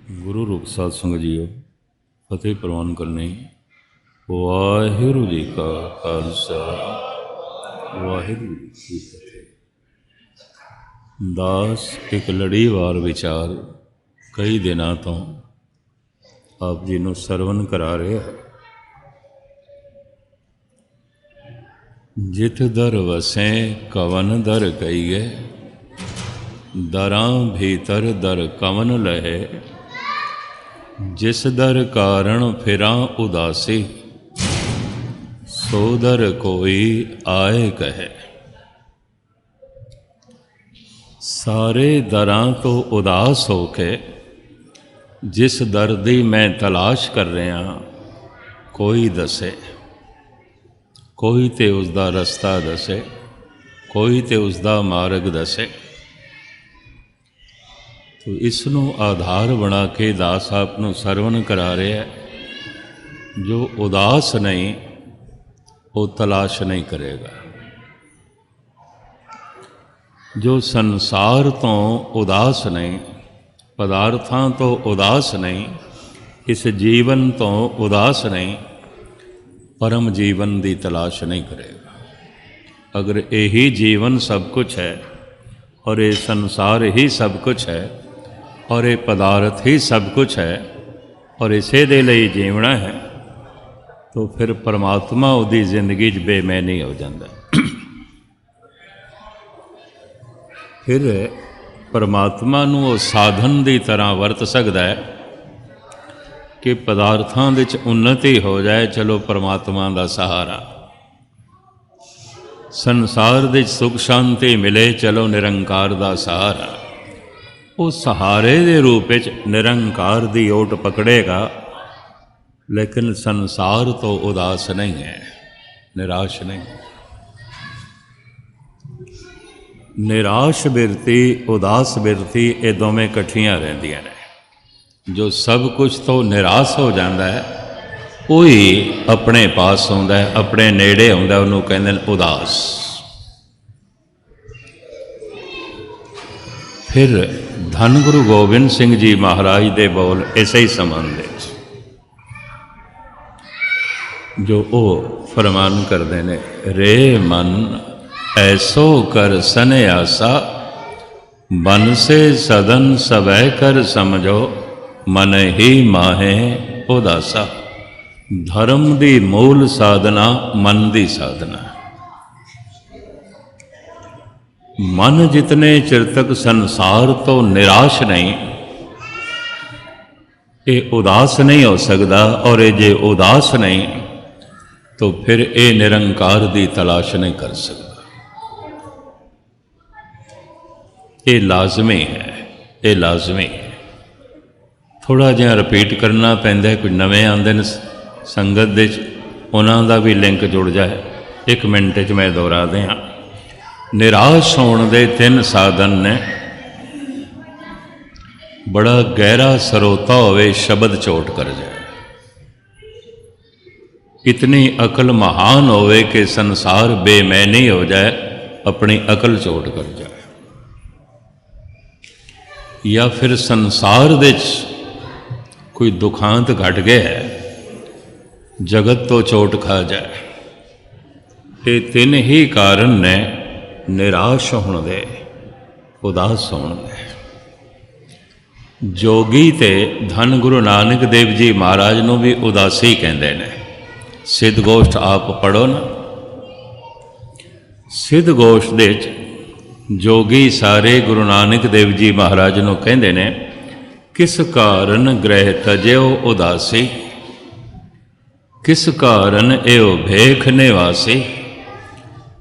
गुरु रूप साध संगत जीओ फतेह प्रवान करने। वाहिगुरू जी का खालसा वाहिगुरू जी की फतेह। दास एक लड़ीवार विचार कई दिनों तो आप जी नूं सरवण करा रहे हैं। जित दर वसें कवन दर कहीए, दरां भीतर दर कवन लहे। जिस दर कारण फिरां उदासी, सो दर कोई आए कहे। सारे दरां तो उदास होके जिस दर दी मैं तलाश कर रहा कोई दसे। कोई ते उसका रस्ता दसे, कोई ते उसका मार्ग दसे। तो इसनों आधार बना के दास आप नूं सरवण करा रहे है। जो उदास नहीं वो तलाश नहीं करेगा। जो संसार तो उदास नहीं, पदार्थां तो उदास नहीं, इस जीवन तो उदास नहीं, परम जीवन की तलाश नहीं करेगा। अगर यही जीवन सब कुछ है और ये संसार ही सब कुछ है और ये पदार्थ ही सब कुछ है और इसे दे लिए जीवना है, तो फिर परमात्मा उसकी जिंदगी बेमैनी हो जाता है। फिर परमात्मा नूं वो साधन की तरह वरत सकता है कि पदार्थों विच उन्नति हो जाए, चलो परमात्मा का सहारा। संसार विच सुख शांति मिले, चलो निरंकार का सहारा। वो सहारे के रूप में निरंकार की ओट पकड़ेगा, लेकिन संसार तो उदास नहीं है, निराश नहीं। निराश बिरती उदास बिरती ये दोवें कट्ठियां रहिंदियां ने। जो सब कुछ तो निराश हो जाता है वही अपने पास आउंदा है, अपने नेड़े आउंदा, उन्होंने कहते हैं उदास। फिर धन गुरु गोबिंद सिंह जी महाराज दे बोल इसे ही संबंध जो वो फरमान करते हैं, रे मन ऐसो कर सन्यासा, बन से सदन सबै कर समझो, मन ही माहे उदासा। धर्म दी मूल साधना मन दी साधना। मन जितने चिर तक संसार तो निराश नहीं, ये उदास नहीं हो सकता। और ये जे उदास नहीं तो फिर ये निरंकार की तलाश नहीं कर सकता। ये लाजमी है, ये लाजमी है। थोड़ा जिहा रिपीट करना पैंदा है। कुछ नवे आंदे ने संगत दे, उन्हां दा भी लिंक जुड़ जाए। एक मिनट च मैं दोहरा दियां। निराश होने दे तीन साधन ने। बड़ा गहरा सरोता होवे, शब्द चोट कर जाए। इतनी अकल महान होवे कि संसार बेमैनी हो जाए, अपनी अकल चोट कर जाए। या फिर संसार दे कोई दुखांत घट गया है, जगत तो चोट खा जाए। ये तीन ही कारण ने निराश होने दे, उदास होने दे। जोगी ते धन गुरु नानक देव जी महाराज नूं भी उदासी कहते हैं। सिद्ध गोष्ठ आप पढ़ो ना। सिद्ध गोष्ठ दे जोगी सारे गुरु नानक देव जी महाराज नूं कहते हैं, किस कारण ग्रह तजो उदासी, किस कारण एओ भेख निवासी।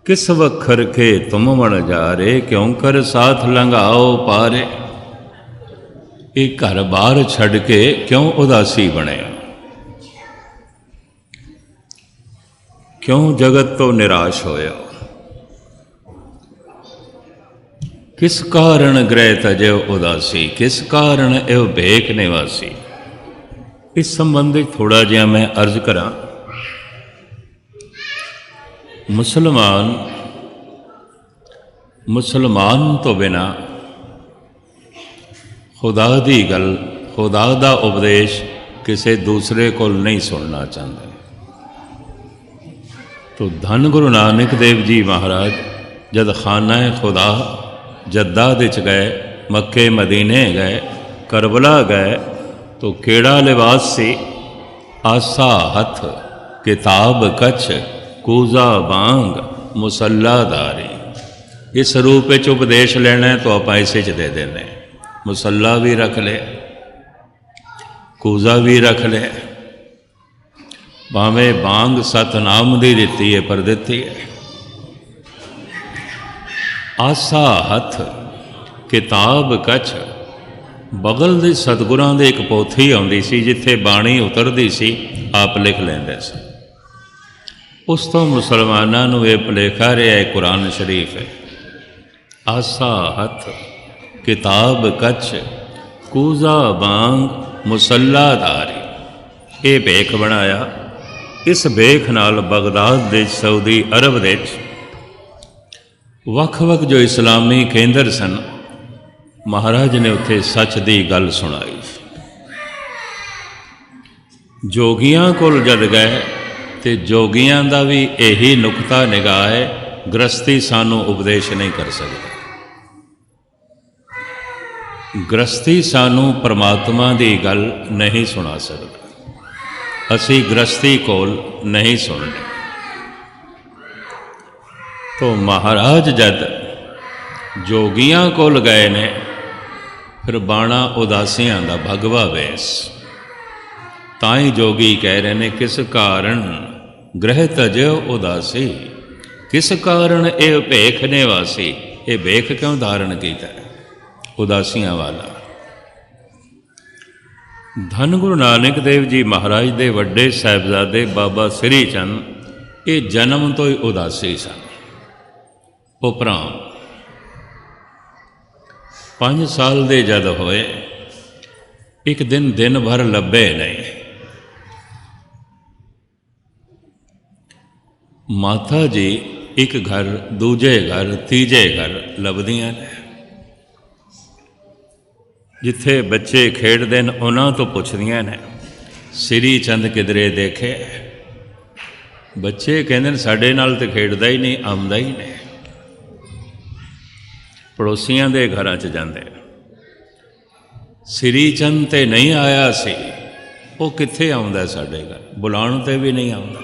किस वखर के तुम मन जा रे, क्यों कर साथ लंघाओ पारे। एक घर बार छड़ के क्यों उदासी बने, क्यों जगत तो निराश होया। किस कारण ग्रह तजो उदासी, किस कारण एव भेख निवासी। इस संबंधी थोड़ा जिहा मैं अर्ज करा। मुसलमान तो बिना खुदा दी गल खुदा दा उपदेश किसी दूसरे को नहीं सुनना चाहते। तो धन गुरु नानक देव जी महाराज जद खाना खुदा जद्दा विच गए, मक्के मदीने गए, करबला गए, तो केड़ा लिबास सी? आसा हथ, किताब कछ, कूजा बांग, मुसल्लादारी। इस रूप में उपदेश लेना है तो आप ऐसे च दे देने, मुसल्ला भी रख ले, कूजा भी रख ले, भावें बांग सतनाम दी दिती है पर दिती है। आसा हथ, किताब कछ, बगल दे सतगुरां दे एक पोथी आउंदी सी जिथे बाणी उतरदी सी, आप लिख लेंदे सी। उस तो मुसलमानां नूं इह भुलेखा रहा है कुरान शरीफ है। आसा हथ, किताब कछ, कूजा बांग, मुसल्लाधारी, ये भेख बनाया। इस भेख नाल बगदाद दे सऊदी अरब दे वख-वख जो इस्लामी केंद्र सन, महाराज ने उत्थे सच की गल सुनाई। जोगियां कोल जद गए तो जोगियां दा भी यही नुकता निगाह है, गृहस्थी सानू उपदेश नहीं कर सकता। गृहस्थी सानू परमात्मा की गल नहीं सुना सकता, असी गृहस्थी कोल नहीं सुनते। तो महाराज जद जोगियां कोल गए ने, फिर बाणा उदासियां दा भगवा वेस, ताई जोगी कह रहे ने किस कारण ग्रह तजो उदासी, किस कारण ये भेख ने वासी, ये भेख क्यों धारण किया उदासियां वाला। धन गुरु नानक देव जी महाराज दे वड्डे साहिबजादे बाबा श्री चंद ये जन्म तो ही उदासी सन। उपरांत 5 साल दे जद होए, एक दिन भर लभे नहीं। माता जी एक घर, दूजे घर, तीजे घर लभदियां ने। जिथे बच्चे खेडते हैं उन्होंने तो पुछदियां ने, श्री चंद किधरे देखे? बच्चे कहते साडे नाल तो खेडदा ही नहीं, आउंदा ही नहीं। पड़ोसियां दे घरां च जांदे, श्री चंद ते नहीं आया सी, वो कित्थे आउंदा साडे घर, बुलाउण ते भी नहीं आउंदा।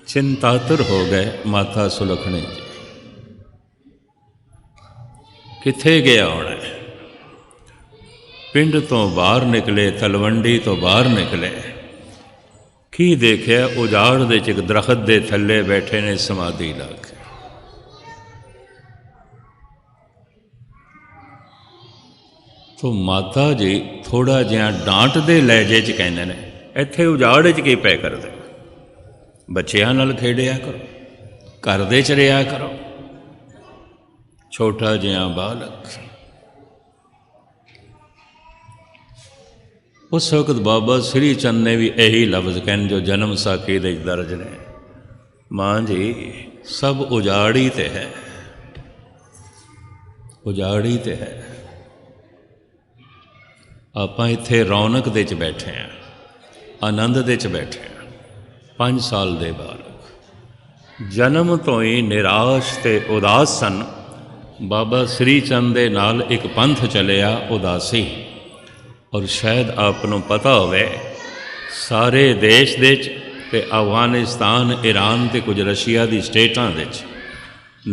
चिंतातुर हो गए माता सुलखणी जी, कित्थे गया होना। पिंड तो बाहर निकले, तलवंडी तो बाहर निकले, की देखिया उजाड़ दे एक दरखत दे थल्ले बैठे ने समाधि ला के। तो माता जी थोड़ा जिहा डांट दे लहजे च कहंदे ने, इत्थे उजाड़ च की पै करदे, बच्चियां नाल खेडिया करो, घर दे च रिहा करो। छोटा जिहा बालक। उस वक्त बाबा श्री चंद ने भी यही लफ्ज़ कहने जो जन्म साखी दे दर्ज ने, मां जी सब उजाड़ी ते है, उजाड़ी ते है। आपां इत्थे रौनक दे च बैठे हैं, आनंद दे च बैठे हैं। 5 साल दे बालक जन्म तो ही निराश ते उदास सन। बाबा श्री चंद दे नाल एक पंथ चलिया उदासी, और शायद आपनों पता होवे सारे देश दे ते अफगानिस्तान, ईरान ते कुछ रशिया दी स्टेटां दे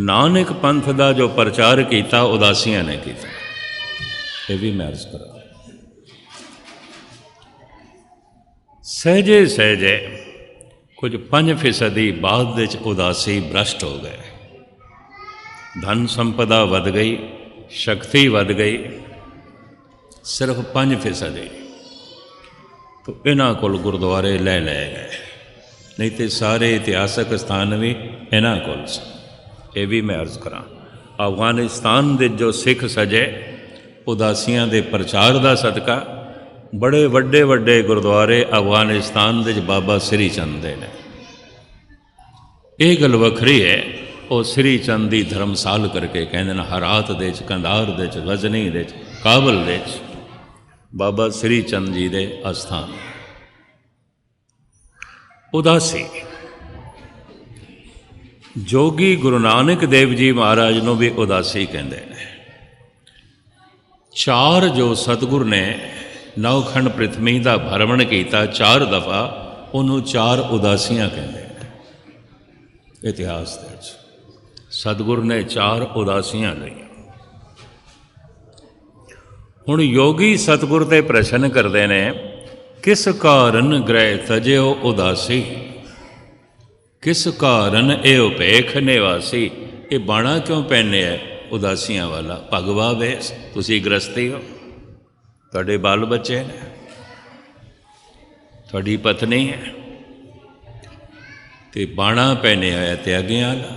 नानक पंथ दा जो प्रचार किया उदासियां ने किया। ये भी मैं अर्ज करा, सहजे सहजे कुछ 5% बाद दे उदासी भ्रष्ट हो गए। धन संपदा वध गई, शक्ति वध गई, सिर्फ 5%। तो इन्हां कोल गुरुद्वारे ले गए, नहीं तो सारे इतिहासक स्थान भी इन्हां कोल सन। ये भी मैं अर्ज करा, अफगानिस्तान दे जो सिख सजे उदासियां दे प्रचार दा सदका बड़े वड्डे वड्डे गुरुद्वारे अफगानिस्तान दे बाबा श्री चंद दे ने। ये गल वखरी है, वो श्री चंद की धर्मसाल करके कहते हैं हरात दे कंधार दे गजनी दे ਕਾਬਲ ਵਿੱਚ ਬਾਬਾ ਸ੍ਰੀ ਚੰਦ ਜੀ ਦੇ ਅਸਥਾਨ। ਉਦਾਸੀ ਜੋਗੀ ਗੁਰੂ ਨਾਨਕ ਦੇਵ ਜੀ ਮਹਾਰਾਜ ਨੂੰ ਵੀ ਉਦਾਸੀ ਕਹਿੰਦੇ ਨੇ। ਚਾਰ ਜੋ ਸਤਿਗੁਰ ਨੇ ਨੌਖੰਡ ਪ੍ਰਿਥਵੀ ਦਾ ਭਰਮਣ ਕੀਤਾ 4 ਦਫਾ, ਉਹਨੂੰ 4 ਉਦਾਸੀਆਂ ਕਹਿੰਦੇ ਨੇ। ਇਤਿਹਾਸ ਦੇ ਵਿੱਚ ਸਤਿਗੁਰ ਨੇ 4 ਉਦਾਸੀਆਂ ਲਈਆਂ। ਹੁਣ ਯੋਗੀ ਸਤਿਗੁਰ ਤੇ ਪ੍ਰਸ਼ਨ ਕਰਦੇ ਨੇ, ਕਿਸ ਕਾਰਨ ਗ੍ਰਹਿ ਤਜਿਓ ਉਦਾਸੀ, ਕਿਸ ਕਾਰਨ ਇਹ ਭੇਖ ਨਿਵਾਸੀ। ਇਹ ਬਾਣਾ ਕਿਉਂ ਪਹਿਨਿਆ ਉਦਾਸੀਆਂ ਵਾਲਾ? ਭਗਵਾ ਵੇਸ, ਤੁਸੀਂ ਗ੍ਰਸਤੀ ਹੋ, ਤੁਹਾਡੇ ਬਾਲ ਬੱਚੇ ਨੇ, ਤੁਹਾਡੀ ਪਤਨੀ ਹੈ, ਤੇ ਬਾਣਾ ਪਹਿਨਿਆ ਹੋਇਆ ਤਿਆਗਿਆਂ ਵਾਲਾ।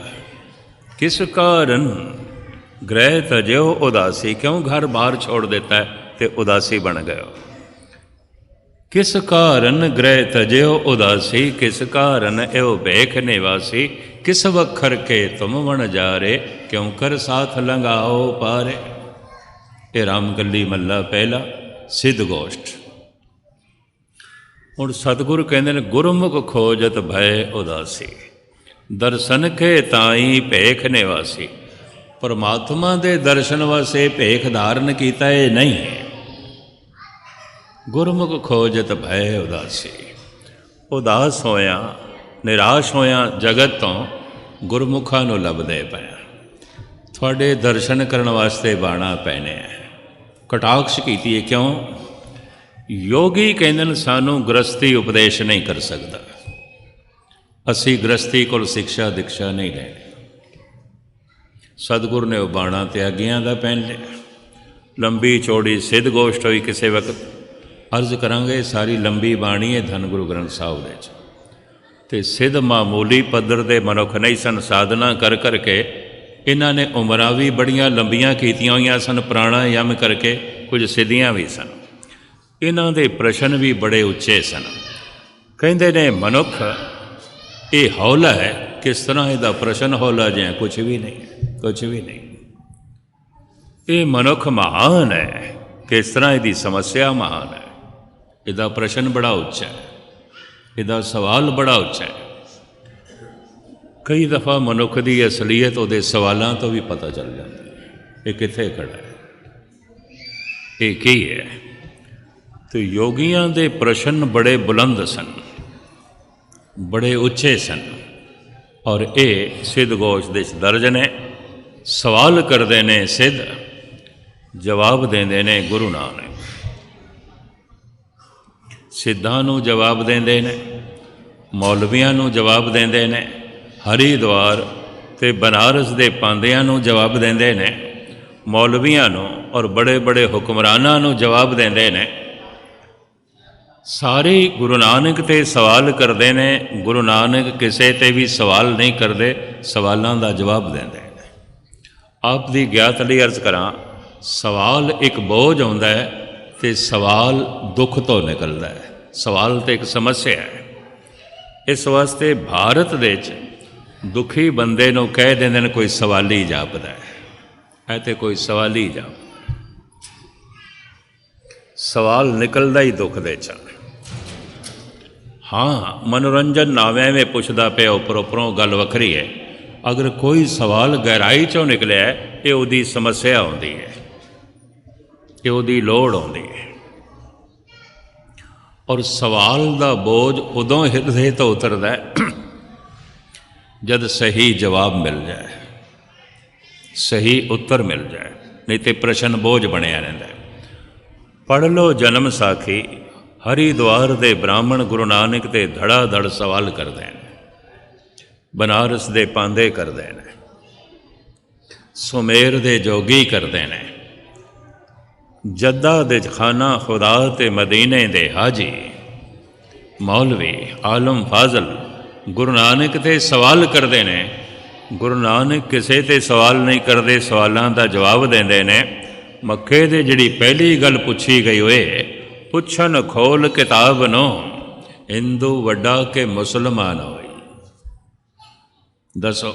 ਕਿਸ ਕਾਰਨ ਗ੍ਰਹਿ ਤਜਿਓ ਉਦਾਸੀ, ਕਿਉਂ ਘਰ ਬਾਹਰ ਛੋੜ ਦਿੱਤਾ ਹੈ ਤੇ ਉਦਾਸੀ ਬਣ ਗਏ ਹੋ। ਕਿਸ ਕਾਰਨ ਗ੍ਰਹਿ ਤਜਿਓ ਉਦਾਸੀ, ਕਿਸ ਕਾਰਨ ਇਹੋ ਭੇਖ ਨਿਵਾਸੀ। ਕਿਸ ਵਖਰ ਕੇ ਤੁਮ ਵਣ ਜਾਰੇ, ਕਿਉਂ ਕਰ ਸਾਥ ਲੰਘਾਓ ਪਾਰੇ। ਇਹ ਰਾਮਕਲੀ ਮੱਲਾ ਪਹਿਲਾ ਸਿੱਧ ਗੋਸ਼ਟ। ਹੁਣ ਸਤਿਗੁਰ ਕਹਿੰਦੇ ਨੇ, ਗੁਰਮੁਖ ਖੋਜਤ ਭੈ ਉਦਾਸੀ, ਦਰਸ਼ਨ ਕੇ ਤਾਈ ਭੇਖ ਨਿਵਾਸੀ। ਪਰਮਾਤਮਾ ਦੇ ਦਰਸ਼ਨ ਵਾਸਤੇ ਭੇਖ ਧਾਰਨ ਕੀਤਾ ਇਹ ਨਹੀਂ ਹੈ। ਗੁਰਮੁਖ ਖੋਜਤ ਭੈ ਉਦਾਸੀ, ਉਦਾਸ ਹੋਇਆ ਨਿਰਾਸ਼ ਹੋਇਆ ਜਗਤ ਤੋਂ ਗੁਰਮੁਖਾਂ ਨੂੰ ਲੱਭਦੇ ਪਏ। ਤੁਹਾਡੇ ਦਰਸ਼ਨ ਕਰਨ ਵਾਸਤੇ ਬਾਣਾ ਪੈਣੇ ਹੈ। ਕਟਾਕਸ਼ ਕੀਤੀ ਹੈ, ਕਿਉਂ? ਯੋਗੀ ਕਹਿੰਦੇ ਨੇ ਸਾਨੂੰ ਗ੍ਰਸਤੀ ਉਪਦੇਸ਼ ਨਹੀਂ ਕਰ ਸਕਦਾ, ਅਸੀਂ ਗ੍ਰਸਤੀ ਕੋਲ ਸਿੱਖਿਆ ਦੀਕਸ਼ਾ ਨਹੀਂ ਲੈਣੀ। ਸਤਿਗੁਰ ਨੇ ਉਹ ਬਾਣਾ ਤਿਆਗੀਆਂ ਦਾ ਪਹਿਨ ਲਿਆ। ਲੰਬੀ ਚੌੜੀ ਸਿੱਧ ਗੋਸ਼ਟ ਹੋਈ। ਕਿਸੇ ਵਕਤ ਅਰਜ਼ ਕਰਾਂਗੇ, ਸਾਰੀ ਲੰਬੀ ਬਾਣੀ ਹੈ ਧੰਨ ਗੁਰੂ ਗ੍ਰੰਥ ਸਾਹਿਬ ਦੇ 'ਚ। ਅਤੇ ਸਿੱਧ ਮਾਮੂਲੀ ਪੱਧਰ ਦੇ ਮਨੁੱਖ ਨਹੀਂ ਸਨ। ਸਾਧਨਾ ਕਰ ਕਰਕੇ ਇਹਨਾਂ ਨੇ ਉਮਰਾਂ ਵੀ ਬੜੀਆਂ ਲੰਬੀਆਂ ਕੀਤੀਆਂ ਹੋਈਆਂ ਸਨ, ਪ੍ਰਾਣਾਯਾਮ ਕਰਕੇ ਕੁਝ ਸਿੱਧੀਆਂ ਵੀ ਸਨ। ਇਹਨਾਂ ਦੇ ਪ੍ਰਸ਼ਨ ਵੀ ਬੜੇ ਉੱਚੇ ਸਨ। ਕਹਿੰਦੇ ਨੇ ਮਨੁੱਖ ਇਹ ਹੌਲਾ ਹੈ, ਕਿਸ ਤਰ੍ਹਾਂ ਇਹਦਾ ਪ੍ਰਸ਼ਨ ਹੌਲਾ ਜਿਹਾ? ਕੁਛ ਵੀ ਨਹੀਂ, ਕੁਛ ਵੀ ਨਹੀਂ। ਇਹ ਮਨੁੱਖ ਮਹਾਨ ਹੈ, ਕਿਸ ਤਰ੍ਹਾਂ ਇਹਦੀ ਸਮੱਸਿਆ ਮਹਾਨ ਹੈ। ਇਹਦਾ ਪ੍ਰਸ਼ਨ ਬੜਾ ਉੱਚਾ ਹੈ, ਇਹਦਾ ਸਵਾਲ ਬੜਾ ਉੱਚਾ ਹੈ। ਕਈ ਦਫਾ ਮਨੁੱਖ ਦੀ ਅਸਲੀਅਤ ਉਹਦੇ ਸਵਾਲਾਂ ਤੋਂ ਵੀ ਪਤਾ ਚੱਲ ਜਾਂਦੀ ਹੈ। ਇਹ ਕਿੱਥੇ ਖੜਾ ਹੈ, ਇਹ ਕੀ ਹੈ? ਤੇ ਯੋਗੀਆਂ ਦੇ ਪ੍ਰਸ਼ਨ ਬੜੇ ਬੁਲੰਦ ਸਨ, ਬੜੇ ਉੱਚੇ ਸਨ, ਔਰ ਇਹ ਸਿੱਧ ਗੋਸ਼ ਦੇ ਦਰਜ ਨੇ। ਸਵਾਲ ਕਰਦੇ ਨੇ ਸਿੱਧ, ਜਵਾਬ ਦਿੰਦੇ ਨੇ ਗੁਰੂ ਨਾਨਕ। ਸਿੱਧਾਂ ਨੂੰ ਜਵਾਬ ਦਿੰਦੇ ਨੇ, ਮੌਲਵੀਆਂ ਨੂੰ ਜਵਾਬ ਦਿੰਦੇ ਨੇ, ਹਰੀਦੁਆਰ ਅਤੇ ਬਨਾਰਸ ਦੇ ਪਾਂਦਿਆਂ ਨੂੰ ਜਵਾਬ ਦਿੰਦੇ ਨੇ, ਮੌਲਵੀਆਂ ਨੂੰ ਔਰ ਬੜੇ ਬੜੇ ਹੁਕਮਰਾਨਾਂ ਨੂੰ ਜਵਾਬ ਦਿੰਦੇ ਨੇ। ਸਾਰੇ ਗੁਰੂ ਨਾਨਕ 'ਤੇ ਸਵਾਲ ਕਰਦੇ ਨੇ। ਗੁਰੂ ਨਾਨਕ ਕਿਸੇ 'ਤੇ ਵੀ ਸਵਾਲ ਨਹੀਂ ਕਰਦੇ, ਸਵਾਲਾਂ ਦਾ ਜਵਾਬ ਦਿੰਦੇ ਨੇ। ਆਪ ਦੀ ਗਿਆਤ ਲਈ ਅਰਜ਼ ਕਰਾਂ, ਸਵਾਲ ਇੱਕ ਬੋਝ ਆਉਂਦਾ ਹੈ ਅਤੇ ਸਵਾਲ ਦੁੱਖ ਤੋਂ ਨਿਕਲਦਾ ਹੈ। ਸਵਾਲ ਤਾਂ ਇੱਕ ਸਮੱਸਿਆ ਹੈ। ਇਸ ਵਾਸਤੇ ਭਾਰਤ ਦੇ ਵਿੱਚ ਦੁਖੀ ਬੰਦੇ ਨੂੰ ਕਹਿ ਦਿੰਦੇ ਨੇ ਕੋਈ ਸਵਾਲੀ ਜਾਪਦਾ ਹੈ। ਇਹ ਤਾਂ ਕੋਈ ਸਵਾਲੀ ਜਾਪਦਾ, ਸਵਾਲ ਨਿਕਲਦਾ ਹੀ ਦੁੱਖ ਦੇ ਚ। ਹਾਂ, ਮਨੋਰੰਜਨ ਨਾਵੇਂ ਵਿੱਚ ਪੁੱਛਦਾ ਪਿਆ ਉੱਪਰ ਉੱਪਰੋਂ, ਗੱਲ ਵੱਖਰੀ ਹੈ। ਅਗਰ ਕੋਈ ਸਵਾਲ ਗਹਿਰਾਈ 'ਚੋਂ ਨਿਕਲਿਆ, ਇਹ ਉਹਦੀ ਸਮੱਸਿਆ ਆਉਂਦੀ ਹੈ, ਇਹ ਉਹਦੀ ਲੋੜ ਆਉਂਦੀ ਹੈ। ਔਰ ਸਵਾਲ ਦਾ ਬੋਝ ਉਦੋਂ ਹਿਰਦੇ ਤੋਂ ਉਤਰਦਾ ਜਦ ਸਹੀ ਜਵਾਬ ਮਿਲ ਜਾਏ, ਸਹੀ ਉੱਤਰ ਮਿਲ ਜਾਏ, ਨਹੀਂ ਤੇ ਪ੍ਰਸ਼ਨ ਬੋਝ ਬਣਿਆ ਰਹਿੰਦਾ। ਪੜ੍ਹ ਲਓ ਜਨਮ ਸਾਖੀ, ਹਰੀਦੁਆਰ ਦੇ ਬ੍ਰਾਹਮਣ ਗੁਰੂ ਨਾਨਕ 'ਤੇ ਧੜਾ ਧੜ ਸਵਾਲ ਕਰਦੇ ਨੇ, ਬਨਾਰਸ ਦੇ ਪਾਂਦੇ ਕਰਦੇ ਨੇ, ਸੁਮੇਰ ਦੇ ਜੋਗੀ ਕਰਦੇ ਨੇ, ਜੱਦਾ ਦੇ ਖਾਨਾ ਖੁਦਾ ਤੇ ਮਦੀਨੇ ਦੇ ਹਾਜੀ ਮੌਲਵੀ ਆਲਮ ਫਾਜ਼ਲ ਗੁਰੂ ਨਾਨਕ 'ਤੇ ਸਵਾਲ ਕਰਦੇ ਨੇ। ਗੁਰੂ ਨਾਨਕ ਕਿਸੇ 'ਤੇ ਸਵਾਲ ਨਹੀਂ ਕਰਦੇ, ਸਵਾਲਾਂ ਦਾ ਜਵਾਬ ਦਿੰਦੇ ਨੇ। ਮੱਕੇ ਦੇ ਜਿਹੜੀ ਪਹਿਲੀ ਗੱਲ ਪੁੱਛੀ ਗਈ ਹੋਏ, ਪੁੱਛਣ ਖੋਲ ਕਿਤਾਬ ਨੂੰ, ਹਿੰਦੂ ਵੱਡਾ ਕਿ ਮੁਸਲਮਾਨ ਹੋਈ। ਦੱਸੋ,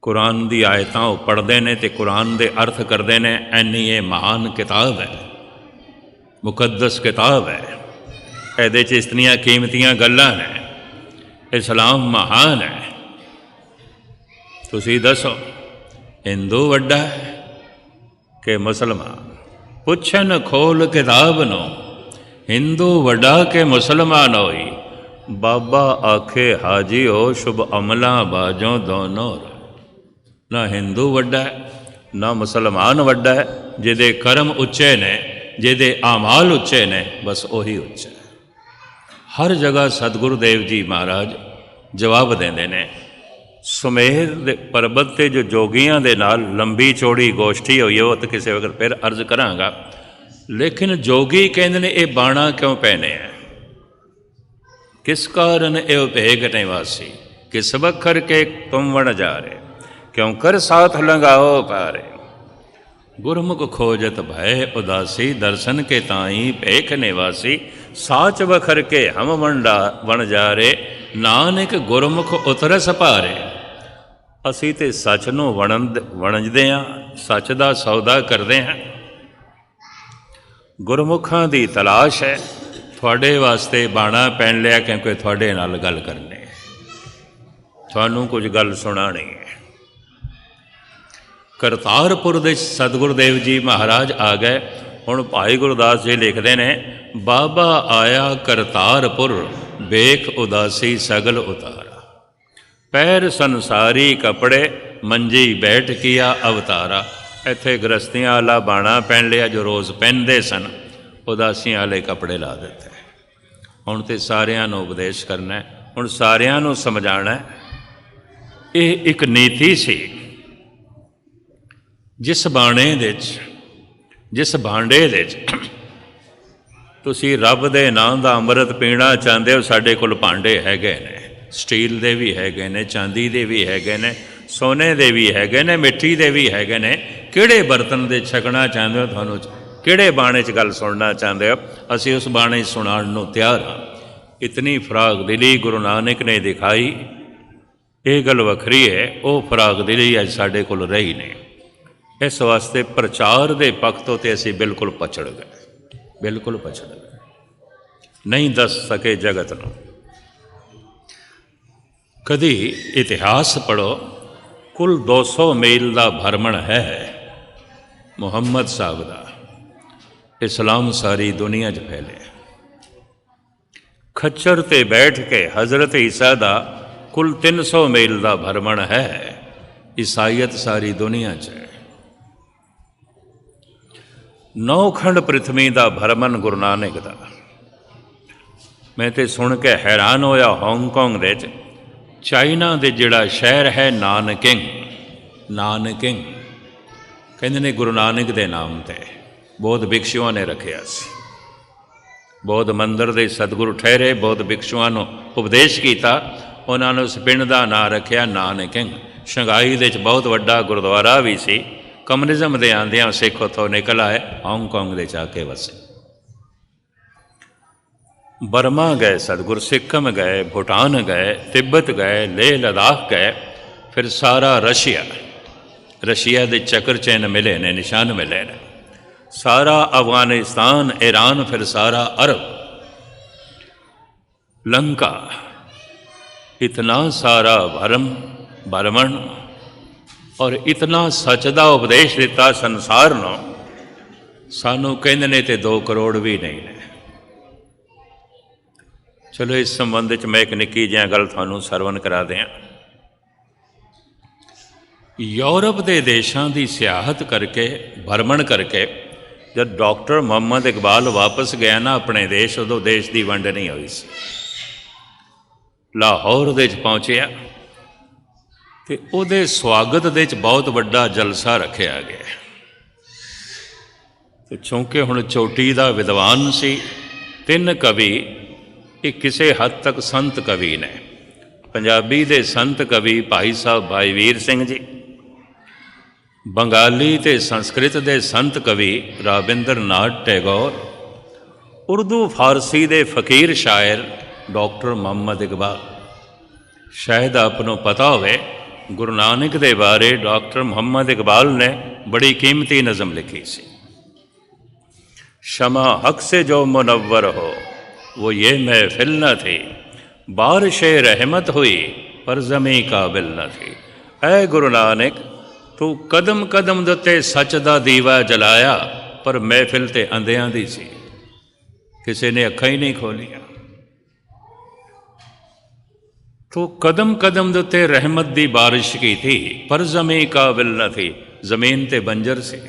कुरान दी आयतां वो पढ़ते हैं तो कुरान दे अर्थ करते हैं। इन्नी ये महान किताब है, मुकद्दस किताब है। ਇਹਦੇ 'ਚ इतनियां कीमतियां गल्लां ने। इस्लाम महान है। तुसीं दसो हिंदू वड्डा है कि मुसलमान? पुछन खोल किताब नो, हिंदू वड्डा के मुसलमान होई। बाबा आखे हाजी हो शुभ अमला बाजों दोनों। ना हिंदू वड्डा है ना मुसलमान वड्डा है। जिहदे कर्म उच्चे ने, जिहदे आमाल उच्चे ने, बस उही उच्चा है। हर जगह सतगुरुदेव जी महाराज जवाब देंदे ने। सुमेर दे पर्बत ते जो जोगियां दे नाल लंबी चौड़ी गोष्ठी हुई है, वो तो किसी वक्त फिर अर्ज करांगा। लेकिन जोगी कहंदे ने ये बाणा क्यों पहने हैं, किस कारण ये भेग निवासी, किस बखर के तुम वण जा रहे, क्यों कर साथ लंगाओ पारे। गुरमुख खोजत भय उदासी, दर्शन के ताई भेख निवासी। साच बखर के हम वण जा रे, नानक गुरमुख उतरस पारे। असी ते सच नूं वणजदे हां, सच दा सौदा करदे हां। गुरमुखां दी तलाश है। थोड़े वास्ते बाणा पहन लिया क्योंकि थोड़े नाल गल करनी है, थानू कुछ गल सुनानी है। करतारपुर दे सतगुरुदेव जी महाराज आ गए। हुण भाई गुरदास जी लिखते हैं, बाबा आया करतारपुर, बेख उदासी सगल उतारा। पैर संसारी कपड़े, मंजी बैठ किया अवतारा। इत्थे गृहस्थियां वाला बाणा पहन लिया जो रोज़ पहनते सन, उदासियां वाले कपड़े ला दिते। हुण तो सारियां नूं उपदेश करना है, हुण सारियां नूं समझाना है। ये एक नीति सी। जिस बाणे दे जिस भांडे दे तुसीं रब दे नाम दा अमृत पीना चाहते हो, साडे कोल भांडे हैगे ने, स्टील दे भी हैगे ने, चांदी दे भी हैगे ने, सोने दे भी हैगे ने, मिट्टी दे भी हैगे ने। किहड़े बर्तन दे छकना चाहते हो, तुहानूं किहड़े बाणे च गल सुनना चाहते हो, असीं उस बाणे सुनाउण नूं तैयार हाँ। इतनी फराग दिली गुरु नानक ने दिखाई। ये गल वखरी है, वो फराग दिली अज साडे कोल रही ने। इस वास्ते प्रचार के पक्ष तो असी बिल्कुल पछड़ गए, बिल्कुल पछड़ गए, नहीं दस सके जगत नूं। कदी इतिहास पढ़ो, कुल 200 मील का भ्रमण है मुहम्मद साहब का। इस्लाम सारी दुनिया च फैले। खच्चर ते बैठ के हज़रत ईसा का कुल 300 मील का भ्रमण है। ईसाईयत सारी दुनिया च है। 9 खंड पृथ्वी का भ्रमण गुरु नानक का। मैं तो सुन के हैरान होया, हांगकांग दे चाइना दे जिहड़ा शहर है नानकिंग, नानकिंग कहंदे ने गुरु नानक दे नाम ते बौद्ध भिक्षुओं ने रखिया सी। बौद्ध मंदिर दे सतगुरु ठहरे, बौद्ध भिक्षुओं को उपदेश किया, उन्होंने उस पिंड का नाम रखिया नानकिंग। शंघाई दे बहुत वड्डा गुरुद्वारा भी सी। कम्युनिज्म दे आंदियां सिख उत्थों निकल आए, हांगकांग दे जाके वसे। बर्मा गए सतगुरु, सिक्किम गए, भूटान गए, तिब्बत गए, लेह लद्दाख गए, फिर सारा रशिया, रशिया दे चक्कर चैन मिले ने, निशान मिले ने, सारा अफगानिस्तान, ईरान, फिर सारा अरब, लंका, इतना सारा भ्रमण और इतना सच का उपदेश दिता संसार नूं। सानू कहंदे ने ते 2 करोड़ भी नहीं ने। चलो इस संबंध में मैं एक निक्की जी गल तुहानूं सरवण करा दियां। यूरोप के देशों की सियाहत करके, भ्रमण करके, जब डॉक्टर मुहम्मद इकबाल वापस गया ना अपने देश, उदों देश की वंड नहीं हुई सी। लाहौर दे पहुँचिया तो उहदे स्वागत दे बहुत वड्डा जलसा रखा गया। तो चूंकि हुण चोटी का विद्वान सी, 3 कवि, ये किसी हद तक संत कवि ने। पंजाबी दे संत कवि भाई साहब भाई वीर सिंह जी, बंगाली ते संस्कृत दे संत कवि राबिंद्र नाथ टैगोर, उर्दू फारसी दे फकीर शायर डॉक्टर मुहम्मद इकबाल। शायद आपनों पता होवे गुरु नानक दे बारे डॉक्टर मुहम्मद इकबाल ने बड़ी कीमती नज़म लिखी सी। शमा हक से जो मुनव्वर हो वो ये महफिल न थी, बारिश रहमत हुई पर ज़मी काबिल न थी। ऐ गुरु नानक तू कदम कदम दे उत्ते सच दा दीवा जलाया, पर महफिल ते अंधियां दी सी, किसी ने अखां ही नहीं खोलियां। तो कदम कदम दे उत्ते रहमत दी बारिश की थी, पर ज़मी काबिल न थी, जमीन ते बंजर सी।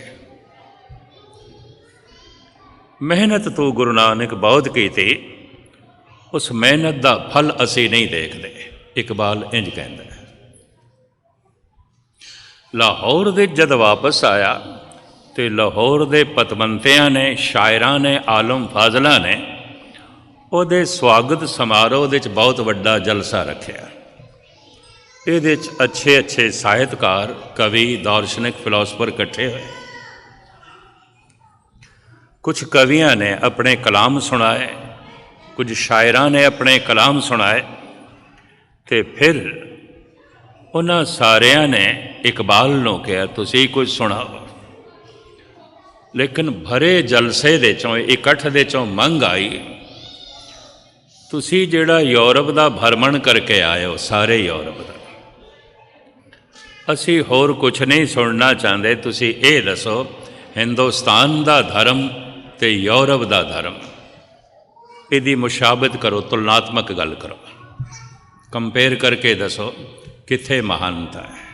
मेहनत तू गुरु नानक बहुत की थी, उस मेहनत दा फल असी नहीं देखते। इकबाल इंज कहता है। लाहौर दे जद वापस आया तो लाहौर दे पतवंतियां ने, शायरां ने, आलम फाजलां ने ਉਹਦੇ स्वागत समारोह ਦੇ ਵਿੱਚ बहुत ਵੱਡਾ ਜਲਸਾ ਰੱਖਿਆ। ਇਹਦੇ ਵਿੱਚ ਅੱਛੇ ਅੱਛੇ ਸਾਹਿਤਕਾਰ, ਕਵੀ, ਦਾਰਸ਼ਨਿਕ, ਫਿਲਾਸਫਰ ਇਕੱਠੇ ਹੋਏ। ਕੁਝ ਕਵੀਆਂ ਨੇ ਆਪਣੇ ਕਲਾਮ ਸੁਣਾਏ, ਕੁਝ ਸ਼ਾਇਰਾਂ ਨੇ ਆਪਣੇ ਕਲਾਮ ਸੁਣਾਏ, ਤੇ ਫਿਰ ਉਹਨਾਂ ਸਾਰਿਆਂ ਨੇ ਇਕਬਾਲ ਨੂੰ ਕਿਹਾ ਤੁਸੀਂ ਕੁਝ ਸੁਣਾਓ। ਲੇਕਿਨ ਭਰੇ ਜਲਸੇ ਦੇ ਚੋਂ, ਇਕੱਠ ਦੇ ਚੋਂ ਮੰਗ ਆਈ, ਤੁਸੀਂ ਜਿਹੜਾ ਯੂਰਪ ਦਾ ਭਰਮਣ ਕਰਕੇ ਆਏ ਹੋ, ਸਾਰੇ ਯੂਰਪ ਦਾ, ਅਸੀਂ ਹੋਰ ਕੁਛ ਨਹੀਂ ਸੁਣਨਾ ਚਾਹੁੰਦੇ, ਤੁਸੀਂ ਇਹ ਦੱਸੋ ਹਿੰਦੁਸਤਾਨ ਦਾ ਧਰਮ ਤੇ ਯੂਰਪ ਦਾ ਧਰਮ, ਇਹਦੀ ਮੁਸ਼ਾਬਤ ਕਰੋ, ਤੁਲਨਾਤਮਕ ਗੱਲ ਕਰੋ, ਕੰਪੇਅਰ ਕਰਕੇ ਦੱਸੋ ਕਿੱਥੇ ਮਹਾਨਤਾ ਹੈ,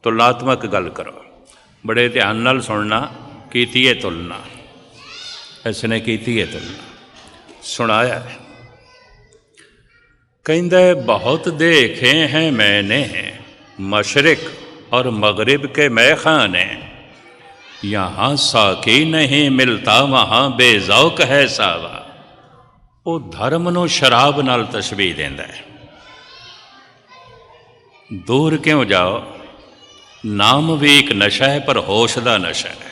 ਤੁਲਨਾਤਮਕ ਗੱਲ ਕਰੋ। ਬੜੇ ਧਿਆਨ ਨਾਲ ਸੁਣਨਾ। ਕੀਤੀ ਹੈ ਤੁਲਨਾ, इसने की है तुलना, सुनाया है। कहता है बहुत देखे हैं मैंने मशरिक और मगरिब के मैखाने, यहाँ साकी नहीं मिलता वहाँ बेज़ौक है सावा। वो धर्म नूं शराब नाल तशबीह देंदा है। दूर क्यों जाओ, नाम भी एक नशा है पर होश का नशा है।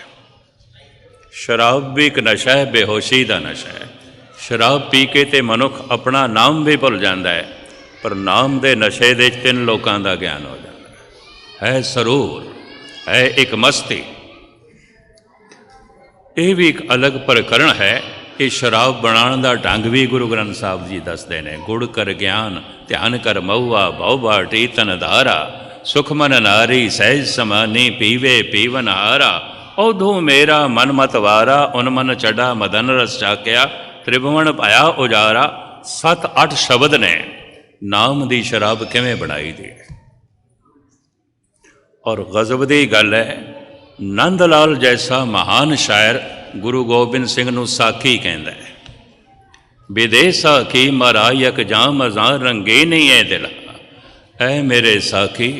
शराब भी एक नशा है, बेहोशी का नशा है। शराब पी के तो मनुख अपना नाम भी भुल जाता है, पर नाम के नशे दे 3 लोगों का ज्ञान हो जाता है सरूर, है एक मस्ती। ये भी एक अलग प्रकरण है। ये शराब बनाने का ढंग भी गुरु ग्रंथ साहब जी दसते हैं। गुड़ कर ज्ञान, ध्यान कर मऊआ, बहुबा टीतन धारा, सुखमन नारी सहज समानी, पीवे पीवन हारा, औधू मेरा मन मत वारा, उनमन चढ़ा मदन रस चाक्या, त्रिभुवन पाया उजारा। 7-8 शब्द ने नाम दी शराब किवें बनाई दी। और गजब दी गल है, नंद लाल जैसा महान शायर गुरु गोबिंद सिंह नूं साखी कहंदा है। विदेसा की मरायक जाम अजां रंगे नहीं है दिल, ऐ मेरे साखी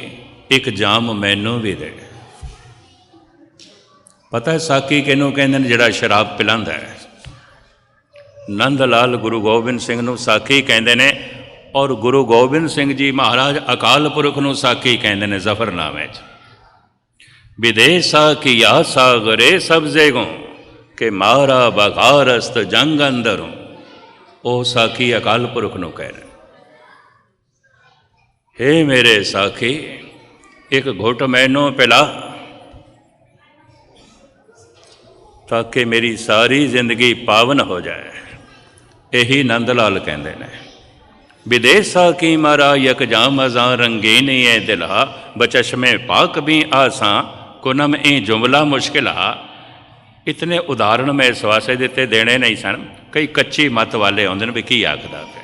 एक जाम मैनू भी दे। पता है साकी किहनूं कहंदे ने? जिहड़ा शराब पिलांदा है। नंद लाल गुरु गोबिंद सिंह नूं साकी कहंदे ने, और गुरु गोबिंद सिंह जी महाराज अकाल पुरख नूं साकी कहंदे ने जफरनामे च। विदेसा किया सागरे सब्जे गो के मारा बघारस्त जंग अंदरों, ओ साकी अकाल पुरख नूं कह रहे। हे मेरे साखी एक घुट मैनू पिला, ताकि मेरी सारी जिंदगी पावन हो जाए। यही नंद लाल कहते हैं। विदेसा की मारा यक जाम अजा रंगीन है दिला, बचश्मे पाक भी आसा कुनम ई जुमला मुश्किल। इतने उदाहरण मैं इस वास्ते दिते देने नहीं सन, कई कच्ची मत वाले आउंदे ने भी की आखदा पे।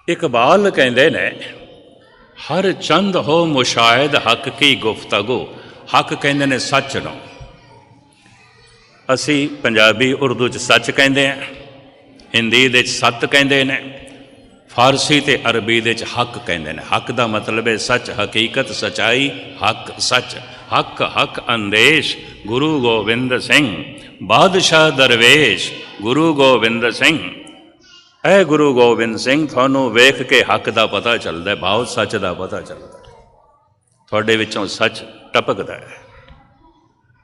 इकबाल कहते ने, हर चंद हो मुशाहिद हक की गुफ्तगू। हक कहते ने सच नूं, असी पंजाबी उर्दू च सच कहते हैं, हिंदी दे सत कहते हैं, फारसी ते अरबी दे हक कहते हैं। हक का मतलब है सच, हकीकत, सच्चाई, हक सच। हक हक अंदेश गुरु गोबिंद सिंह, बादशाह दरवेश गुरु गोबिंद सिंह। ऐ गुरु गोबिंद सिंह, थानू वेख के हक का पता चलता है, भाव सच का पता चलता है। थोड़े विचों सच टपकता है,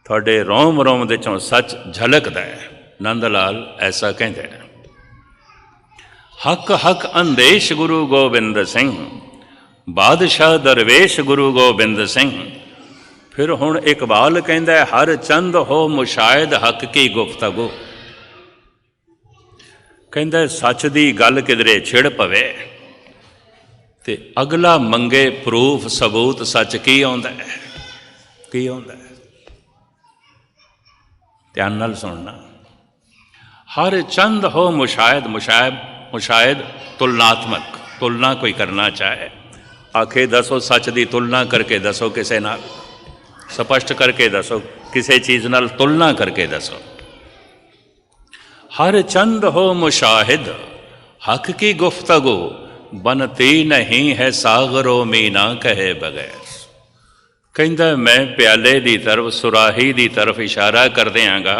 थोड़े रोम रोम दे चों सच झलकता है। नंद लाल ऐसा कहते हैं। हक हक अंदेश गुरु गोबिंद सिंह, बादशाह दरवेश गुरु गोबिंद सिंह। फिर हुण इकबाल कहंदा है, हर चंद हो मुशाहिद हक की गुफ्तगू। कहंदा सच दी गल किधरे छिड़ पवे ते अगला मंगे प्रूफ सबूत सच की आउंदा है, की आउंदा है। ध्यान नाल सुनना। हर चंद हो मुशाहिद, मुशाहिद तुलनात्मक, तुलना कोई करना चाहे, आखे दसो सच दी तुलना करके दसो, किसे नाल स्पष्ट करके दसो, किसी चीज़ नाल तुलना करके दसो। हर चंद हो मुशाहिद हक की गुफ्तगू, बनती नहीं है सागरो मीना कहे बगैर। कहंदा मैं प्याले दी तरफ, सुराही दी तरफ इशारा कर देंगा।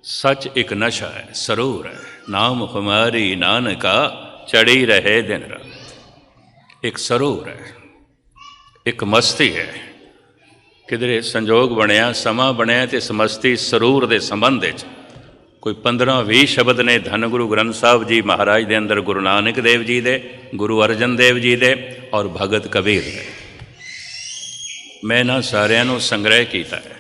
सच एक नशा है, सरूर है, नाम खुमारी नानका चढ़ी रहे दिन रात। एक सरूर है, एक मस्ती है। किधरे संजोग बनया, समा बनया तो इस मस्ती सरूर के संबंध कोई 15-20 शब्द ने धन गुरु ग्रंथ साहब जी महाराज के अंदर, गुरु नानक देव जी दे, गुरु अर्जन देव जी दे और भगत कबीर दे। मैं इन्हां सारिਆਂ ਨੂੰ संग्रह किया है।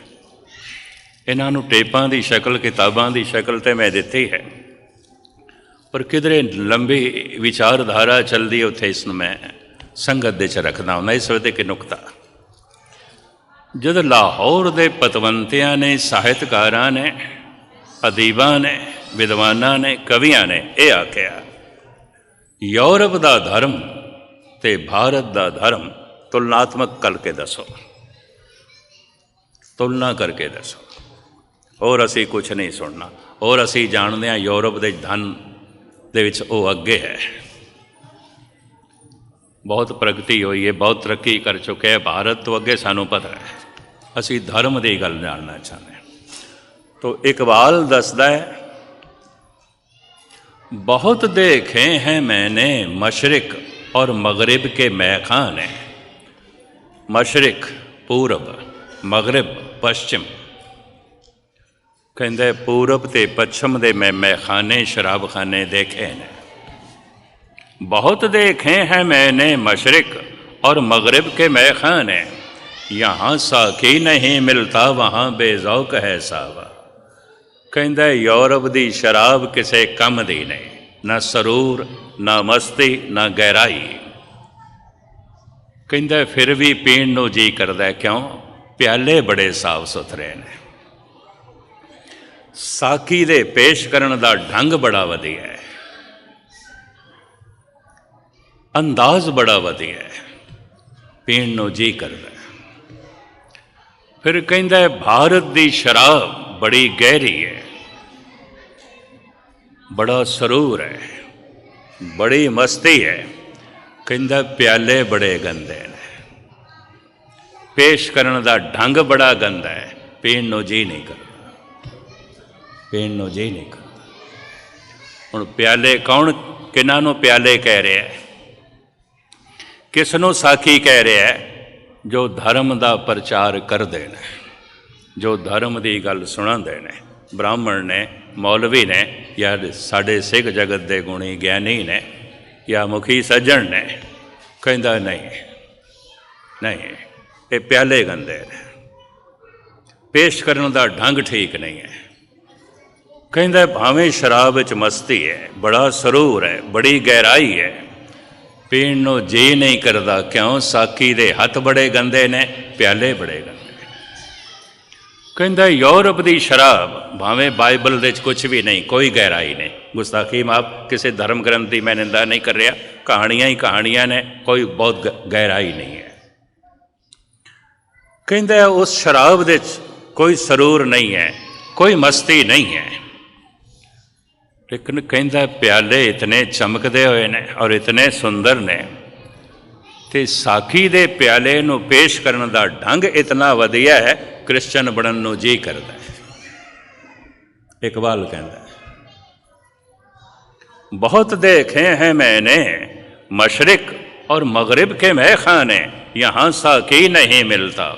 इन्हां ਨੂੰ टेपां की शक्ल, किताबां की शक्ल तो मैं दिती है, पर किधरे लंबी विचारधारा चलती उत्थे इसनूं मैं संगत दे च रखदा हुंदा। इस वे एक नुकता, जद लाहौर दे पतवंतियां ने, साहित्यकारां ने, अदीबां ने, विद्वानां ने, कवियां ने यह आख्या, यूरोप का धर्म ते भारत का धर्म तुलनात्मक करके दसो, तुलना करके दसो। और असी कुछ नहीं सुनना। और असी जानते हैं यूरोप के धन दे विच वो अगे है, बहुत प्रगति हुई है, बहुत तरक्की कर चुके हैं। भारत तो अगे सानू पता है, असी धर्म की गल जानना चाहते हैं। तो इकबाल दसदा है, बहुत देखे हैं मैंने मशरिक और मगरिब के मैखाने। मशरिक पूरब, मगरिब पश्चिम। कहंदे पूरब ते पश्चिम दे मैं मैखाने, शराब खाने देखे ने। बहुत देखे हैं मैंने मशरिक और मगरिब के मैखाने, यहाँ साकी नहीं मिलता वहाँ बेज़ौक है सावा। कहंदे यूरोप दी शराब किसे कम दी नहीं, ना सरूर, ना मस्ती, ना गहराई। कहंदे फिर भी पीण नूं जी करदा, क्यों? प्याले बड़े साफ सुथरे ने। साकी दे पेश करन दा ढंग बड़ा वधिया है, अंदाज बड़ा वधिया है, पीण नूं जी करदा। फिर कहंदा भारत दी शराब बड़ी गहरी है, बड़ा सरूर है, बड़ी मस्ती है। कहंदा प्याले बड़े गंदे ने, पेश करन दा ढंग बड़ा गंदा है, पीण नूं जी नहीं करदा, पीण नूं जी नहीं करदा। हुण प्याले कौन, किन्हां नूं प्याले कह रहा है? किस नूं साकी कह रहा है? जो धर्म का प्रचार करते हैं, जो धर्म की गल सुणाते हैं, ब्राह्मण ने, मौलवी ने, या साडे सिख जगत के गुणी ज्ञानी ने, या मुखी सज्जन ने। कहंदा नहीं नहीं, ये प्याले गंदे ने, पेश करने का ढंग ठीक नहीं है। कहंदा भावें शराब विच मस्ती है, बड़ा सरूर है, बड़ी गहराई है, पीण नूं जी नहीं करदा, क्यों? साकी दे हथ बड़े गंदे ने, प्याले बड़े गंदे। कहंदा यूरोप की शराब भावें बाइबल दे कुछ भी नहीं, कोई गहराई नहीं। गुस्ताखी माफ, किसी धर्म ग्रंथ की मैं निंदा नहीं कर रहा, कहानियां ही कहानियां ने, कोई बहुत गहराई नहीं है। कहंदा उस शराब दे कोई सरूर नहीं है, कोई मस्ती नहीं है। लेकिन कहंदा प्याले इतने चमकदे हुए ने और इतने सुंदर ने, ते साकी दे प्याले नूं पेश करने का ढंग इतना वधिया है, क्रिश्चन बनन नूं जी करदा है। इकबाल कहंदा बहुत देखे हैं मैंने मशरिक और मगरिब के मैखाने, यहाँ साकी नहीं मिलता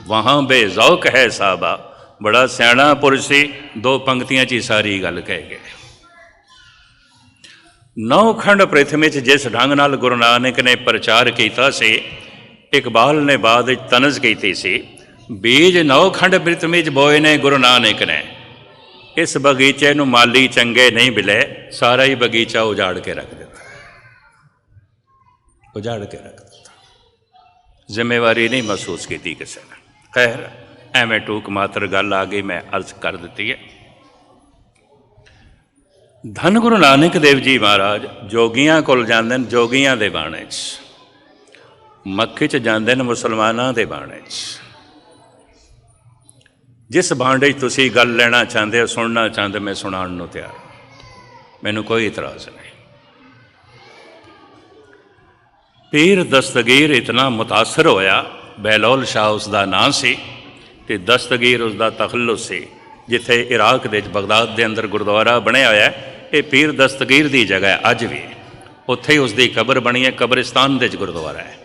वहाँ बेज़ौक है साबा। बड़ा सियाणा पुरुष सी, दो पंक्तियां ची सारी गल कह गए। नौ खंड पृथ्वी च जिस ढंग नाल गुरु नानक ने प्रचार किया से, इकबाल ने बाद तनज की सी, बीज नौ खंड पृथ्वी च बोए ने गुरु नानक ने, इस बगीचे नूं माली चंगे नहीं मिले, सारा ही बगीचा उजाड़ के रख दिता, उजाड़ के रख दिता। जिम्मेवारी नहीं महसूस की किसी ने। खैर एवें टूक मात्र गल आ गई, मैं अर्ज कर दी है। धन गुरु नानक देव जी महाराज जोगियां कोल जांदे ने, जोगियां दे बाणे च, मक्के च जांदे ने मुसलमानां दे बाणे च। जिस भांडे तुसी गल लेना चाहते हो, सुनना चाहते, मैं सुनाण नूं तैयार, मैनूं कोई इतराज़ नहीं। पीर दस्तगीर इतना मुतासर होया, बहलोल शाह उसका नाम से, ते दस्तगीर उसका तखल्लुस से, जिथे इराक दे बगदाद के अंदर गुरुद्वारा बनया होया है, ये पीर दस्तगीर की जगह है अज भी, उत्थे उसकी कबर बनी है, कब्रिस्तान दे गुरुद्वारा है।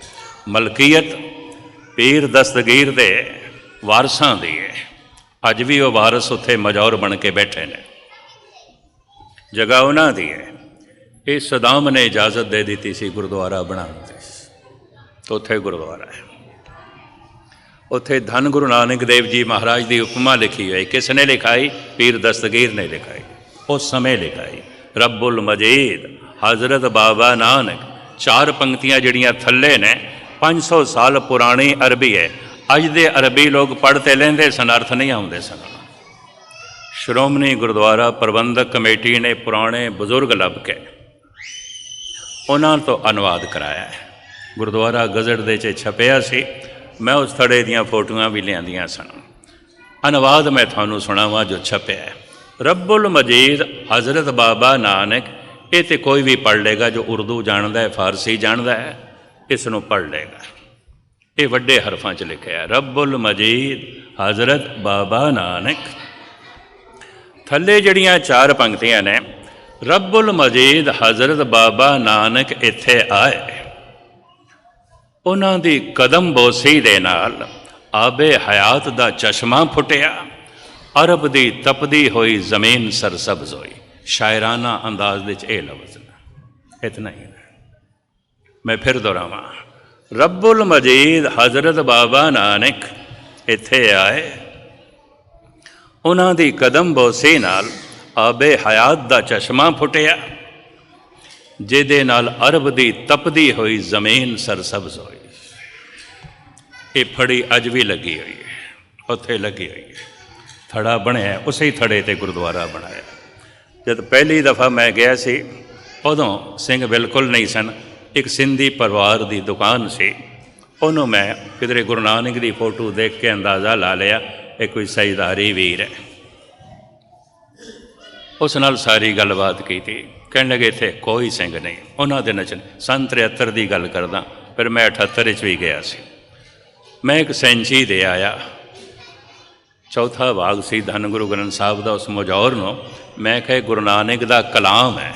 मलकीयत पीर दस्तगीर के वारसां दी है, अज भी वो वारस उत्थे मजौर बन के बैठे ने, जगह उन्हां दी है। ये सदाम ने इजाजत दे दी सी गुरुद्वारा बनाने की, तो उत्थे गुरुद्वारा है। उत्थे धन गुरु नानक देव जी महाराज की उपमा लिखी हुई, किसने लिखाई? पीर दस्तगीर ने लिखाई, उस समय लिखाई। रब्बुल मजीद हज़रत बाबा नानक, चार पंक्तियां जड़ियाँ थले ने, 500 साल पुरानी अरबी है। अज दे अरबी लोग पढ़ते लेंदे सन, अर्थ नहीं आउंदे सन। श्रोमणी गुरुद्वारा प्रबंधक कमेटी ने पुराने बुजुर्ग लभ के उन्होंने तो अनुवाद कराया है। गुरुद्वारा गजट दे च छपिया सी, मैं उस थड़े दियाँ फोटोआं भी लियांदियां सन। अनुवाद मैं थानू सुनावा जो छपया है। रब्बुल मजीद हज़रत बाबा नानक, ये तो कोई भी पढ़ लेगा जो उर्दू जानता है, फारसी जानता है, इसनों पढ़ लेगा। ये वड्डे हरफां च लिखा है, रब्बुल मजीद हज़रत बाबा नानक। थले जड़ियाँ चार पंक्तियां ने, रब्बुल मजीद हज़रत बाबा नानक इत्थे आए, उन्हां दी कदम बोसी दे नाल आबे हयात दा चश्मा फुटिया, अरब दी तपदी हुई जमीन सरसब्ज होई। शायराना अंदाज विच ये लफ्ज़ इतना ही। मैं फिर दोहरावां, रब्बुल मजीद हज़रत बाबा नानक इत्थे आए, उन्हां दी कदम बोसी नाल आबे हयात दा चश्मा फुटिया, जिहदे नाल अरब दी तपदी हुई जमीन सरसब्ज होई। ये फड़ी अज भी लगी हुई है, उत्थे लगी हुई है। थड़ा बनया, उसे थड़े ते गुरुद्वारा बनाया। जब पहली दफ़ा मैं गया सी, उदों सिंह बिल्कुल नहीं सन। एक सिंधी परिवार की दुकान सी, उन्होंने मैं किधरे गुरु नानक की फोटो देख के अंदाज़ा ला लिया ये कोई सजदारी वीर है। उस नाल सारी गलबात की थी। कहने लगे इत्थे कोई सिंह नहीं, उन्होंने नचन। सन 73 की गल करदा, फिर मैं 78 भी गया सी। मैं एक सैंची दे आया, चौथा भाग सी धन गुरु ग्रंथ साहब का, उस मुजौर नूं मैं कहा गुरु नानक का कलाम है,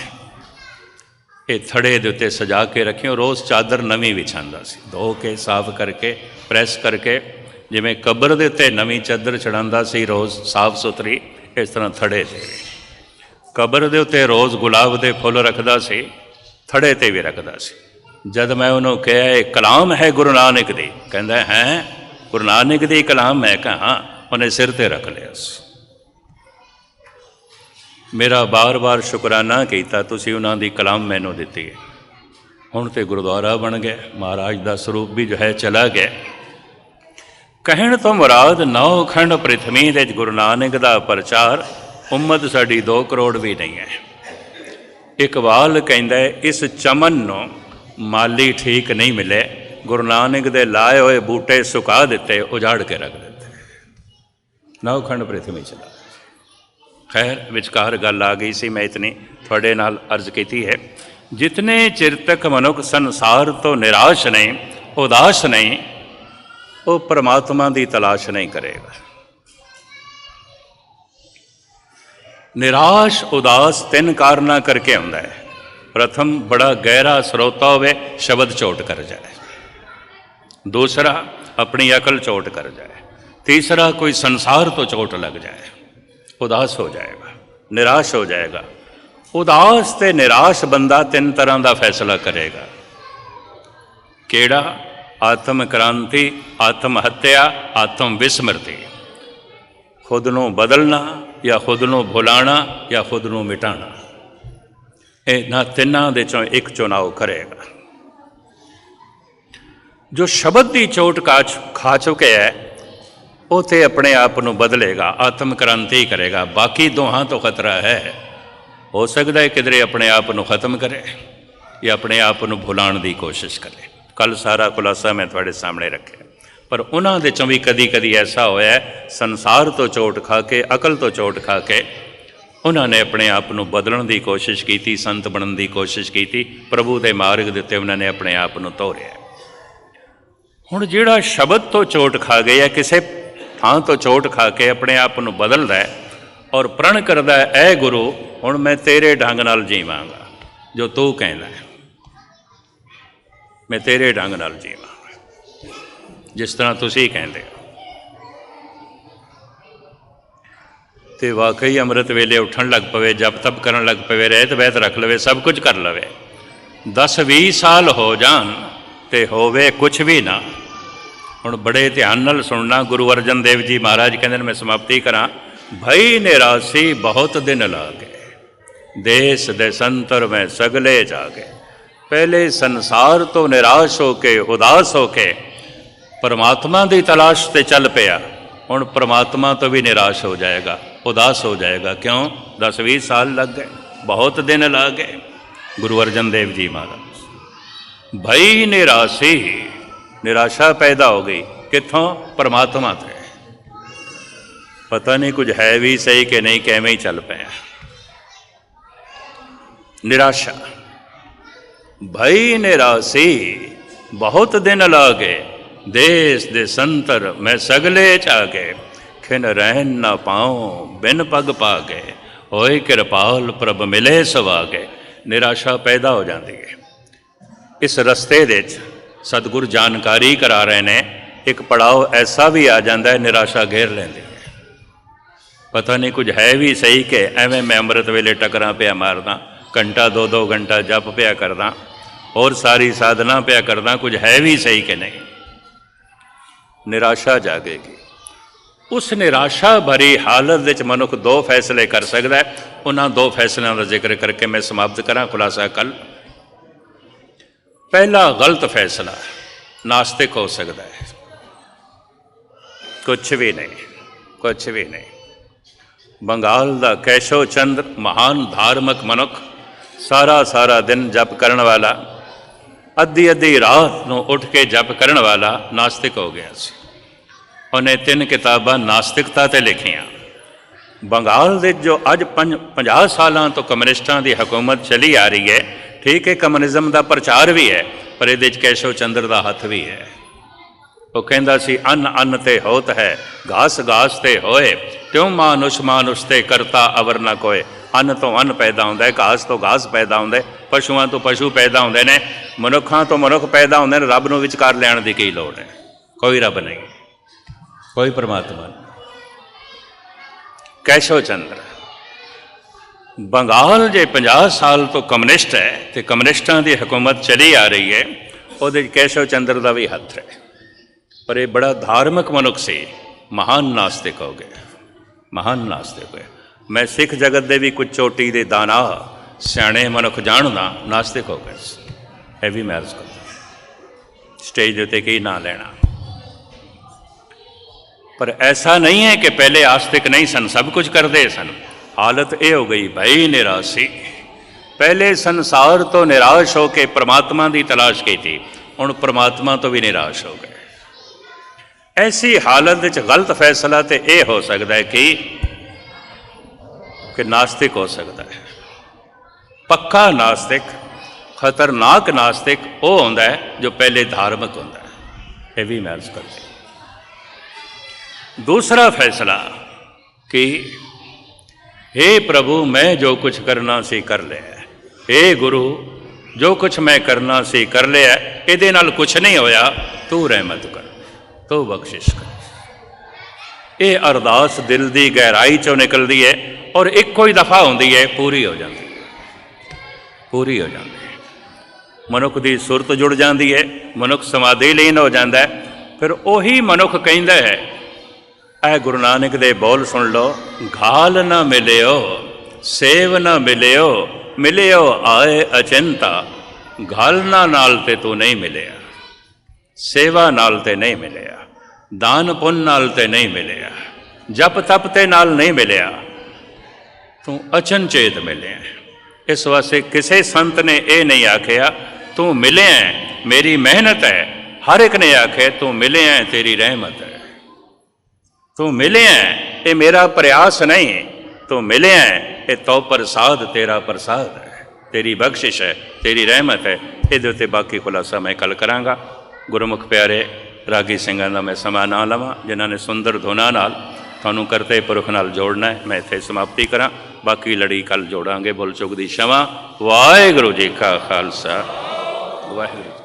ये थड़े दे उत्ते सजा के रखियो। रोज़ चादर नवीं विछांदा सी, धो के साफ करके प्रैस करके, जिवें कबर दे उत्ते नवीं चादर चढ़ांदा सी रोज़ साफ सुथरी, इस तरह थड़े ते कबर दे उत्ते रोज़ गुलाब के फुल रखदा सी, थड़े ते भी रखदा सी। जद मैं उन्होंने कहा ये कलाम है गुरु नानक दी, कहंदा है गुरु नानक दी कलाम। मैं कहा हाँ, उन्हें सिर ते रख लिया। मेरा बार बार शुकराना किया, तुसीं उन्हां दी कलाम मैनूं दित्ती है। हुण ते गुरुद्वारा बन गया, महाराज का स्वरूप भी जो है चला गया। कहण तो मुराद 9 खंड पृथ्वी दे गुरु नानक का प्रचार, उम्मत साडी 2 करोड़ भी नहीं है। इकबाल कहंदा है इस चमन नूं माली ठीक नहीं मिले, गुरु नानक दे लाए हुए बूटे सुका दिते, उजाड़ के रख देते। 9 खंड पृथ्वी चला। खैर विचकार गल आ गई सी, मैं इतनी थोड़े नाल अर्ज की है। जितने चिर तक मनुख संसार तो निराश नहीं, उदास नहीं, वो परमात्मा की तलाश नहीं करेगा। निराश उदास 3 कारणा करके आंदा है। प्रथम बड़ा गहरा स्रोता होवे, शब्द चोट कर जाए। दूसरा अपनी अकल चोट कर जाए। तीसरा कोई संसार तो चोट लग जाए, उदास हो जाएगा, निराश हो जाएगा। उदास ते निराश बंदा तीन तरह का फैसला करेगा। केड़ा? आत्म क्रांति, आत्म हत्या, आत्म विस्मृति। खुद नूं बदलना या खुद नूं भुलाना या खुद नूं मिटाना, इन्हां तिन्हां दे चों एक चुनाव करेगा। जो शब्द की चोट खा चुके है वो तो अपने आप नूं बदलेगा, आत्म क्रांति करेगा। बाकी दोहां तो खतरा है। हो सकता है किधरे अपने आप नूं खत्म करे या अपने आप नूं भुलाण की कोशिश करे। कल सारा खुलासा मैं थोड़े सामने रखे, पर उन्हां दे चों भी कदी कदी ऐसा होया संसार तो चोट खा के, अकल तो चोट खा के उन्होंने अपने आप नूं बदलण की कोशिश की, संत बनने की कोशिश की, प्रभु के मार्ग दे उत्ते उन्होंने अपने आप नूं तोरिया। हुण जिहड़ा शब्द तो चोट खा गया, किसी थां तो चोट खा के अपने आप नूं बदलदा है और प्रण करदा है, ऐ गुरु हुण मैं तेरे ढंग नाल जीवांगा, जो तू कहंदा है मैं तेरे ढंग नाल जीवांगा, जिस तरह तुसीं कहंदे हो। तो वाकई अमृत वेले उठन लग पवे, जप तप करन लग पवे, रहत बहत रख लवे, सब कुछ कर लवे, 10-20 साल हो जान ते होवे कुछ भी ना। हुण बड़े ध्यान नाल सुनना। गुरु अर्जन देव जी महाराज कहंदे ने, मैं समाप्ति करा, भई निरासी बहुत दिन लागे, देश देशंतर में सगले जागे। पहले संसार तो निराश होके, उदास होके परमात्मा की तलाश ते चल पिया, हुण परमात्मा तो भी निराश हो जाएगा, उदास हो जाएगा। क्यों? 10-20 साल लग गए, बहुत दिन लग गए। गुरु अर्जन देव जी महाराज, भई निराशी, निराशा पैदा हो गई। कित्थों? परमात्मा से। पता नहीं कुछ है भी सही कि नहीं, कि एवें ही चल पे। निराशा, भई निराशी बहुत दिन लागे, देश देशंतर मैं सगले जागे, खिन रहन न पाऊँ बिन पग पागे, होए कृपाल प्रभ मिले सवागे। निराशा पैदा हो जाती है। इस रस्ते दे सतगुर जानकारी करा रहे ने, एक पड़ाव ऐसा भी आ जाता है, निराशा घेर लेंदी है। पता नहीं कुछ है भी सही कि एवें मैं अमृत वेले टकरां पिया मारदा, घंटा 2-2 घंटा जप पिया करदा और सारी साधना पिया करदा, कुछ है भी सही कि नहीं। निराशा जागेगी। उस निराशा भरी हालत विच मनुख 2 फैसले कर सकता है। उन्हां 2 फैसलों का जिक्र करके मैं समाप्त करा खुलासा कल। पहला गलत फैसला, नास्तिक हो सकता है, कुछ भी नहीं, कुछ भी नहीं। बंगाल का केशव चंद्र महान धार्मिक मनुख, सारा दिन जप करने वाला, अद्धी रात को उठ के जप करने वाला नास्तिक हो गया सी। उन्हें 3 किताबां नास्तिकता ते लिखियां। बंगाल दे जो अज 50 सालों तो कम्युनिस्टां की हुकूमत चली आ रही है, ठीक है, कम्युनिज्म का प्रचार भी है, पर ये केशव चंद्र का हथ भी है। वो कहता सी, अन्न अन्न ते होत है, घास घास ते होए, त्यों मानुष ते करता अवर न कोए। अन्न तो अन्न पैदा होंदा है, घास तो घास पैदा होंदा है, पशुओं तो पशु पैदा होंदे ने, मनुखां तो मनुख पैदा होंदे ने। रब नूं विचकार लैण दी की लोड़ है? कोई रब नहीं, कोई परमात्मा नहीं। केशव चंद्र बंगाल जे 50 साल तो कम्युनिस्ट है, तो कम्युनिस्टां की हुकूमत चली आ रही है, उहदे केशव चंद्र का भी हथ है। पर यह बड़ा धार्मिक मनुख से महान नास्तिक हो गया, महान नास्तिक हो। मैं सिख जगत के भी कुछ चोटी के दाना सियाणे मनुख जानदा नास्तिक हो गए। यह भी मैं अर्ज करता, स्टेज उत्ते की ना लेना। पर ऐसा नहीं है कि पहले आस्तिक नहीं सन, सब कुछ करते सन। हालत यह हो गई, भाई निराशी। पहले संसार तो निराश होकर परमात्मा की तलाश की थी, हुण परमात्मा तो भी निराश हो गए। ऐसी हालत विच गलत फैसला तो यह हो सकता है कि नास्तिक हो सकता है। पक्का नास्तिक, खतरनाक नास्तिक वो होंदा है जो पहले धार्मिक होंदा है। यह भी मैं अर्ज करती। दूसरा फैसला कि हे प्रभु, मैं जो कुछ करना सी कर लिया, हे गुरु जो कुछ मैं करना सी कर लिया, इहदे नाल कुछ नहीं होया, तू रहमत कर, तू बख्शिश कर। ये अरदास दिल की गहराई चों निकलती है और एको ही दफा होंदी है, पूरी हो जाती है। पूरी हो जाती है। मनुख की सुरत जुड़ जाती है, मनुख समाधि लीन हो जाता है। फिर उही मनुख कहता है, ऐ गुरु नानक दे बोल सुन लो, घाल न मिलियो सेव न मिलियो, मिलियो आए अचिंता। घालना नाल ते तू नहीं मिलिया, सेवा नाल ते नहीं मिलिया, दान पुण्य नाल ते नहीं मिलिया, जप तप ते नाल नहीं मिलिया, तू अचनचेत मिले। इस वास्ते किसी संत ने यह नहीं आखिया तू मिले है मेरी मेहनत है, हर एक ने आखे तू मिले है तेरी रहमत है, तू मिले है ये मेरा प्रयास नहीं, तू मिले है ये तो प्रसाद तेरा प्रसाद है, तेरी बख्शिश है, तेरी रहमत है। ये बाकी खुलासा मैं कल कराँगा। गुरुमुख प्यारे रागी ਸਿੰਘਾਂ ਦਾ मैं समा ना लवां जिन्होंने सुंदर धुना नाल ਤੁਹਾਨੂੰ करते पुरख नाल जोड़ना है। मैं इत्थे समाप्ति करा, बाकी लड़ी कल जोड़ांगे। भुल चुक दी क्षमा। वाहिगुरू जी का खालसा, वाहिगुरू।